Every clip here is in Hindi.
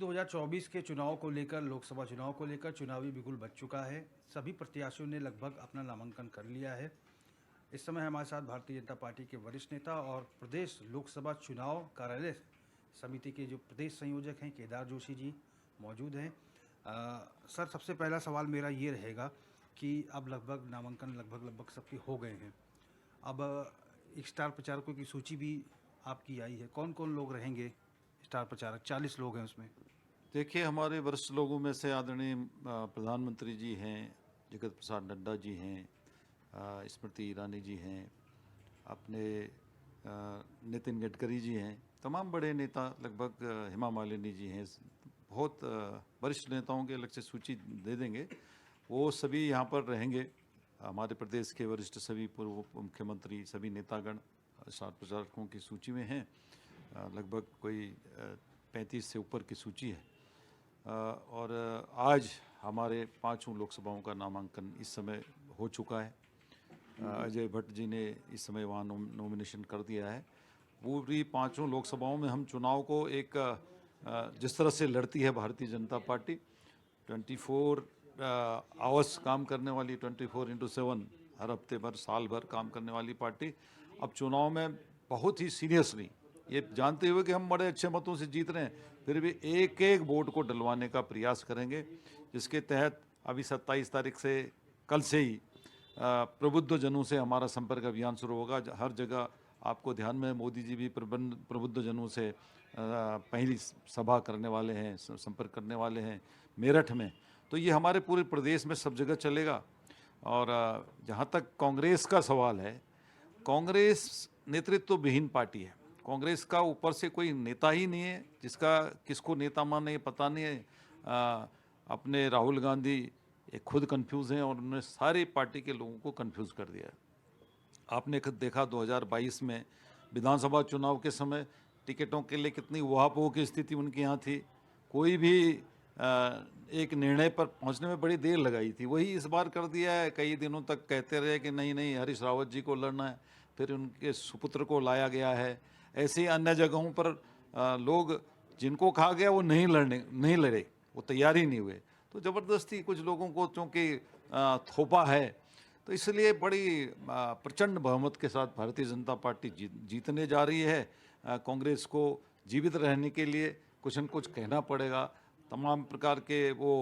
2024 के चुनाव को लेकर, लोकसभा चुनाव को लेकर चुनावी बिगुल बज चुका है। सभी प्रत्याशियों ने लगभग अपना नामांकन कर लिया है। इस समय हमारे साथ भारतीय जनता पार्टी के वरिष्ठ नेता और प्रदेश लोकसभा चुनाव कार्यालय समिति के जो प्रदेश संयोजक हैं केदार जोशी जी मौजूद हैं। सर, सबसे पहला सवाल मेरा ये रहेगा कि अब लगभग नामांकन लगभग सबके हो गए हैं। अब एक स्टार प्रचारकों की सूची भी आपकी आई है। कौन कौन लोग रहेंगे स्टार प्रचारक? 40 लोग हैं उसमें। देखिए, हमारे वरिष्ठ लोगों में से आदरणीय प्रधानमंत्री जी हैं, जगत प्रसाद नड्डा जी हैं, स्मृति ईरानी जी हैं, अपने नितिन गडकरी जी हैं, तमाम बड़े नेता, लगभग हेमा मालिनी जी हैं। बहुत वरिष्ठ नेताओं के अलग से सूची दे देंगे, वो सभी यहाँ पर रहेंगे। हमारे प्रदेश के वरिष्ठ सभी पूर्व मुख्यमंत्री, सभी नेतागण स्टार प्रचारकों की सूची में हैं। लगभग कोई 35 से ऊपर की सूची है। और आज हमारे पांचों लोकसभाओं का नामांकन इस समय हो चुका है। अजय भट्ट जी ने इस समय वहाँ नॉमिनेशन कर दिया है। पूरी पांचों लोकसभाओं में हम चुनाव को एक जिस तरह से लड़ती है भारतीय जनता पार्टी, 24 आवर्स काम करने वाली, 24x7 हर हफ्ते भर, साल भर काम करने वाली पार्टी, अब चुनाव में बहुत ही सीरियसली, ये जानते हुए कि हम बड़े अच्छे मतों से जीत रहे हैं, फिर भी एक एक वोट को डलवाने का प्रयास करेंगे, जिसके तहत अभी 27 तारीख से, कल से ही प्रबुद्ध जनों से हमारा संपर्क अभियान शुरू होगा। हर जगह आपको ध्यान में, मोदी जी भी प्रबुद्ध जनों से पहली सभा करने वाले हैं, संपर्क करने वाले हैं मेरठ में। तो ये हमारे पूरे प्रदेश में सब जगह चलेगा। और जहाँ तक कांग्रेस का सवाल है, कांग्रेस नेतृत्व विहीन पार्टी है। कांग्रेस का ऊपर से कोई नेता ही नहीं है, जिसका किसको नेता माने पता नहीं है। अपने राहुल गांधी खुद कंफ्यूज हैं और उन्होंने सारी पार्टी के लोगों को कंफ्यूज कर दिया है। आपने खुद देखा 2022 में विधानसभा चुनाव के समय टिकटों के लिए कितनी उहापोह की स्थिति उनके यहाँ थी। कोई भी एक निर्णय पर पहुंचने में बड़ी देर लगाई थी। वही इस बार कर दिया है। कई दिनों तक कहते रहे कि नहीं नहीं हरीश रावत जी को लड़ना है, फिर उनके सुपुत्र को लाया गया है। ऐसे ही अन्य जगहों पर लोग जिनको कहा गया वो नहीं लड़े, वो तैयार ही नहीं हुए। तो ज़बरदस्ती कुछ लोगों को चूँकि थोपा है, तो इसलिए बड़ी प्रचंड बहुमत के साथ भारतीय जनता पार्टी जीतने जा रही है। कांग्रेस को जीवित रहने के लिए कुछ न कुछ कहना पड़ेगा। तमाम प्रकार के वो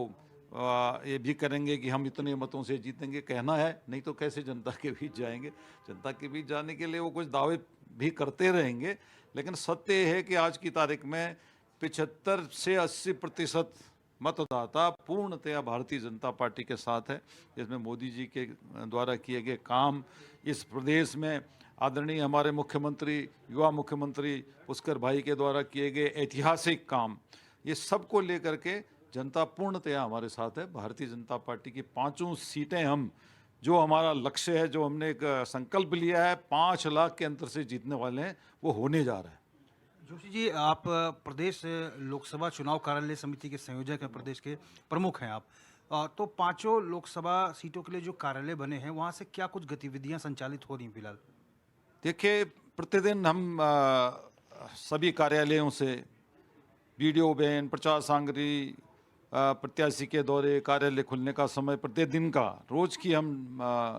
ये भी करेंगे कि हम इतने मतों से जीतेंगे, कहना है, नहीं तो कैसे जनता के बीच जाएंगे। जनता के बीच जाने के लिए वो कुछ दावे भी करते रहेंगे, लेकिन सत्य है कि आज की तारीख में 75 से 80% मतदाता पूर्णतया भारतीय जनता पार्टी के साथ है। जिसमें मोदी जी के द्वारा किए गए काम, इस प्रदेश में आदरणीय हमारे मुख्यमंत्री, युवा मुख्यमंत्री पुष्कर भाई के द्वारा किए गए ऐतिहासिक काम, ये सब को लेकर के जनता पूर्णतया हमारे साथ है। भारतीय जनता पार्टी की पांचों सीटें, हम जो हमारा लक्ष्य है, जो हमने एक संकल्प लिया है, 5 लाख के अंतर से जीतने वाले हैं, वो होने जा रहा है। जोशी जी, आप प्रदेश लोकसभा चुनाव कार्यालय समिति के संयोजक हैं, प्रदेश के प्रमुख हैं आप। तो पांचों लोकसभा सीटों के लिए जो कार्यालय बने हैं, वहां से क्या कुछ गतिविधियां संचालित हो रही हैं फिलहाल? देखिए, प्रतिदिन हम सभी कार्यालयों से वीडियो बैन, प्रचार सामग्री, प्रत्याशी के दौरे, कार्यालय खुलने का समय, प्रतिदिन का, रोज की हम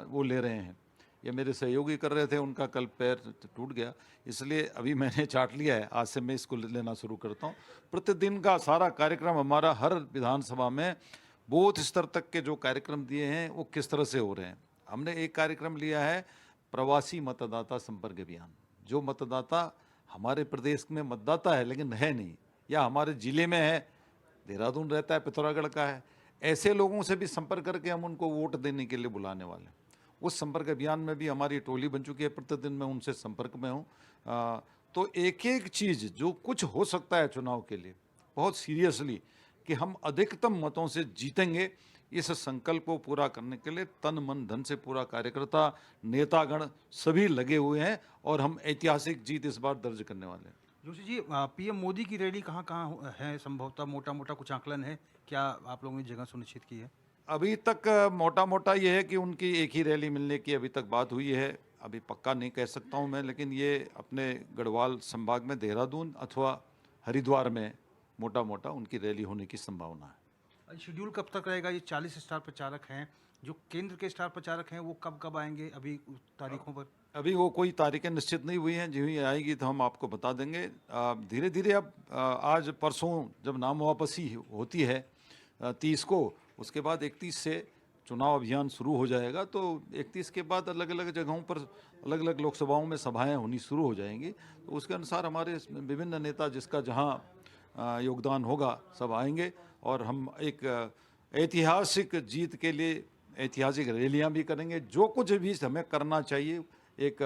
वो ले रहे हैं। ये मेरे सहयोगी कर रहे थे, उनका कल पैर टूट गया, इसलिए अभी मैंने चाट लिया है। आज से मैं इसको लेना शुरू करता हूँ। प्रतिदिन का सारा कार्यक्रम हमारा, हर विधानसभा में बूथ स्तर तक के जो कार्यक्रम दिए हैं वो किस तरह से हो रहे हैं। हमने एक कार्यक्रम लिया है, प्रवासी मतदाता संपर्क अभियान। जो मतदाता हमारे प्रदेश में मतदाता है लेकिन है नहीं, या हमारे ज़िले में है, देहरादून रहता है, पिथौरागढ़ का है, ऐसे लोगों से भी संपर्क करके हम उनको वोट देने के लिए बुलाने वाले हैं। उस संपर्क अभियान में भी हमारी टोली बन चुकी है। प्रतिदिन मैं उनसे संपर्क में हूँ। तो एक एक चीज़ जो कुछ हो सकता है चुनाव के लिए, बहुत सीरियसली, कि हम अधिकतम मतों से जीतेंगे, इस संकल्प को पूरा करने के लिए तन मन धन से पूरा कार्यकर्ता, नेतागण सभी लगे हुए हैं और हम ऐतिहासिक जीत इस बार दर्ज करने वाले हैं। जोशी जी, पीएम मोदी की रैली कहाँ कहाँ है? संभवतः मोटा मोटा कुछ आकलन है क्या? आप लोगों ने जगह सुनिश्चित की है? अभी तक मोटा मोटा ये है कि उनकी एक ही रैली मिलने की अभी तक बात हुई है। अभी पक्का नहीं कह सकता हूँ मैं, लेकिन ये अपने गढ़वाल संभाग में देहरादून अथवा हरिद्वार में मोटा मोटा उनकी रैली होने की संभावना है। शेड्यूल कब तक रहेगा? ये 40 स्टार प्रचारक हैं, जो केंद्र के स्टार प्रचारक हैं, वो कब कब आएंगे अभी तारीखों पर? अभी वो कोई तारीखें निश्चित नहीं हुई हैं, जो ही आएगी तो हम आपको बता देंगे। धीरे धीरे अब आज परसों जब नाम वापसी होती है 30 को, उसके बाद 31 से चुनाव अभियान शुरू हो जाएगा। तो 31 के बाद अलग अलग जगहों पर अलग अलग लोकसभाओं में सभाएं होनी शुरू हो जाएंगी। तो उसके अनुसार हमारे विभिन्न नेता जिसका जहां योगदान होगा सब आएंगे और हम एक ऐतिहासिक जीत के लिए ऐतिहासिक रैलियां भी करेंगे। जो कुछ भी हमें करना चाहिए एक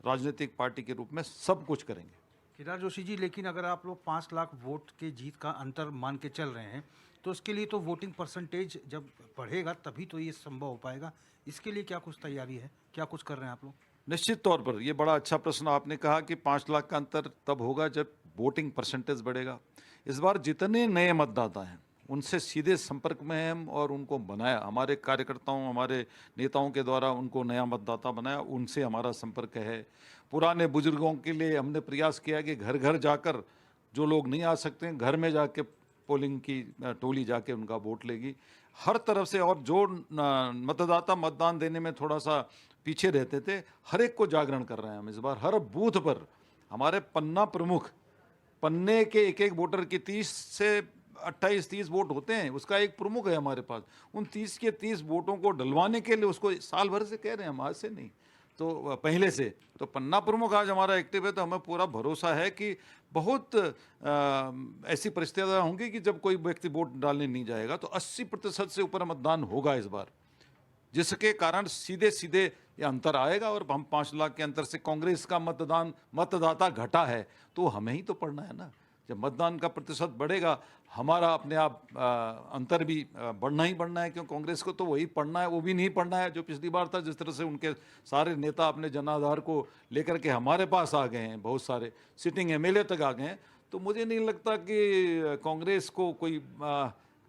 राजनीतिक पार्टी के रूप में सब कुछ करेंगे। केदार जोशी जी, लेकिन अगर आप लोग 5 लाख वोट के जीत का अंतर मान के चल रहे हैं, तो इसके लिए तो वोटिंग परसेंटेज जब बढ़ेगा तभी तो ये संभव हो पाएगा। इसके लिए क्या कुछ तैयारी है, क्या कुछ कर रहे हैं आप लोग? निश्चित तौर पर ये बड़ा अच्छा प्रश्न आपने कहा कि 5 लाख का अंतर तब होगा जब वोटिंग परसेंटेज बढ़ेगा। इस बार जितने नए मतदाता हैं उनसे सीधे संपर्क में हैं हम और उनको बनाया, हमारे कार्यकर्ताओं हमारे नेताओं के द्वारा उनको नया मतदाता बनाया, उनसे हमारा संपर्क है। पुराने बुजुर्गों के लिए हमने प्रयास किया कि घर घर जाकर जो लोग नहीं आ सकते हैं घर में जाके पोलिंग की टोली जाके उनका वोट लेगी हर तरफ से। और जो मतदाता मतदान देने में थोड़ा सा पीछे रहते थे, हर एक को जागरण कर रहे हैं हम इस बार। हर बूथ पर हमारे पन्ना प्रमुख, पन्ने के एक एक वोटर की 30 से 28-30 वोट होते हैं, उसका एक प्रमुख है हमारे पास। उन 30 के 30 वोटों को डलवाने के लिए उसको साल भर से कह रहे हैं हम, आज से नहीं तो पहले से। तो पन्ना प्रमुख आज हमारा एक्टिव है, तो हमें पूरा भरोसा है कि बहुत ऐसी परिस्थितियां होंगी कि जब कोई व्यक्ति वोट डालने नहीं जाएगा तो 80% से ऊपर मतदान होगा इस बार, जिसके कारण सीधे सीधे ये अंतर आएगा। और हम 5 लाख के अंतर से कांग्रेस का मतदाता घटा है तो हमें ही तो पढ़ना है ना। जब मतदान का प्रतिशत बढ़ेगा हमारा अपने आप अंतर भी बढ़ना ही बढ़ना है, क्यों कांग्रेस को तो वही पढ़ना है, वो भी नहीं पढ़ना है जो पिछली बार था। जिस तरह से उनके सारे नेता अपने जनाधार को लेकर के हमारे पास आ गए हैं, बहुत सारे सिटिंग एमएलए तक आ गए हैं, तो मुझे नहीं लगता कि कांग्रेस को कोई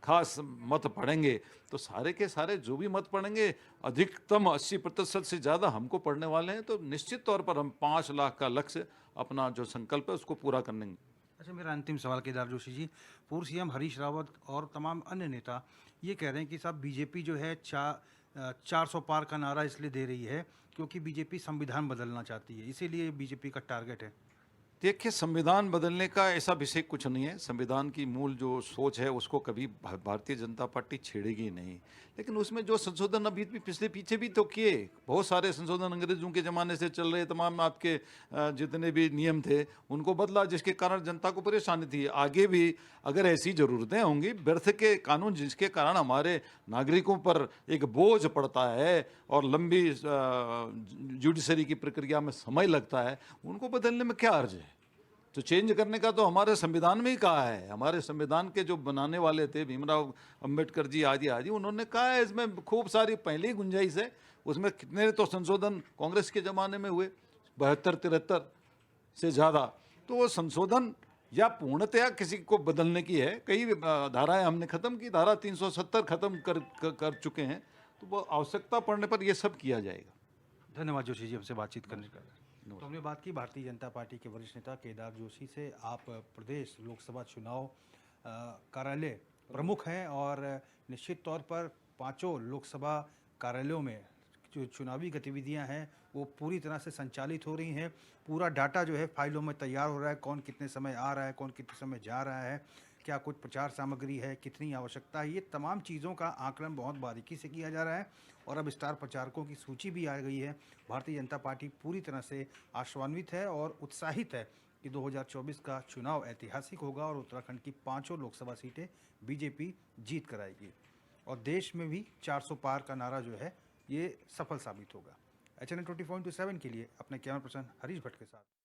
खास मत पड़ेंगे। तो सारे के सारे जो भी मत पड़ेंगे अधिकतम 80% से ज़्यादा हमको पड़ने वाले हैं। तो निश्चित तौर पर हम 5 लाख का लक्ष्य अपना जो संकल्प है उसको पूरा करेंगे। अच्छा, मेरा अंतिम सवाल केदार जोशी जी, पूर्व सीएम हरीश रावत और तमाम अन्य नेता ये कह रहे हैं कि साहब बीजेपी जो है 400 पार का नारा इसलिए दे रही है क्योंकि बीजेपी संविधान बदलना चाहती है, इसीलिए बीजेपी का टारगेट है। देखिए, संविधान बदलने का ऐसा विषय कुछ नहीं है। संविधान की मूल जो सोच है उसको कभी भारतीय जनता पार्टी छेड़ेगी नहीं, लेकिन उसमें जो संशोधन अभी भी पिछले पीछे भी तो किए, बहुत सारे संशोधन अंग्रेजों के ज़माने से चल रहे तमाम आपके जितने भी नियम थे उनको बदला, जिसके कारण जनता को परेशानी थी। आगे भी अगर ऐसी ज़रूरतें होंगी, व्यर्थ के कानून जिसके कारण हमारे नागरिकों पर एक बोझ पड़ता है और लंबी जुडिशरी की प्रक्रिया में समय लगता है, उनको बदलने में क्या अर्ज है। तो चेंज करने का तो हमारे संविधान में ही कहा है। हमारे संविधान के जो बनाने वाले थे भीमराव अंबेडकर जी आदि आदि, उन्होंने कहा है इसमें खूब सारी पहले ही गुंजाइश है। उसमें कितने तो संशोधन कांग्रेस के ज़माने में हुए, 72-73 से ज़्यादा। तो वो संशोधन या पूर्णतया किसी को बदलने की है। कई धाराएं हमने ख़त्म की, धारा 370 ख़त्म कर चुके हैं। तो वो आवश्यकता पड़ने पर ये सब किया जाएगा। धन्यवाद जोशी जी, हमसे बातचीत करने का। तो हमने बात की भारतीय जनता पार्टी के वरिष्ठ नेता केदार जोशी से। आप प्रदेश लोकसभा चुनाव कार्यालय प्रमुख हैं और निश्चित तौर पर 5 लोकसभा कार्यालयों में जो चुनावी गतिविधियां हैं वो पूरी तरह से संचालित हो रही हैं। पूरा डाटा जो है फाइलों में तैयार हो रहा है, कौन कितने समय आ रहा है, कौन कितने समय जा रहा है, क्या कुछ प्रचार सामग्री है, कितनी आवश्यकता है, ये तमाम चीज़ों का आकलन बहुत बारीकी से किया जा रहा है। और अब स्टार प्रचारकों की सूची भी आ गई है। भारतीय जनता पार्टी पूरी तरह से आशान्वित है और उत्साहित है कि 2024 का चुनाव ऐतिहासिक होगा और उत्तराखंड की 5 लोकसभा सीटें बीजेपी जीत कर आएगी और देश में भी 400 पार का नारा जो है ये सफल साबित होगा। HNN 24/7 के लिए अपने कैमरा पर्सन हरीश भट्ट के साथ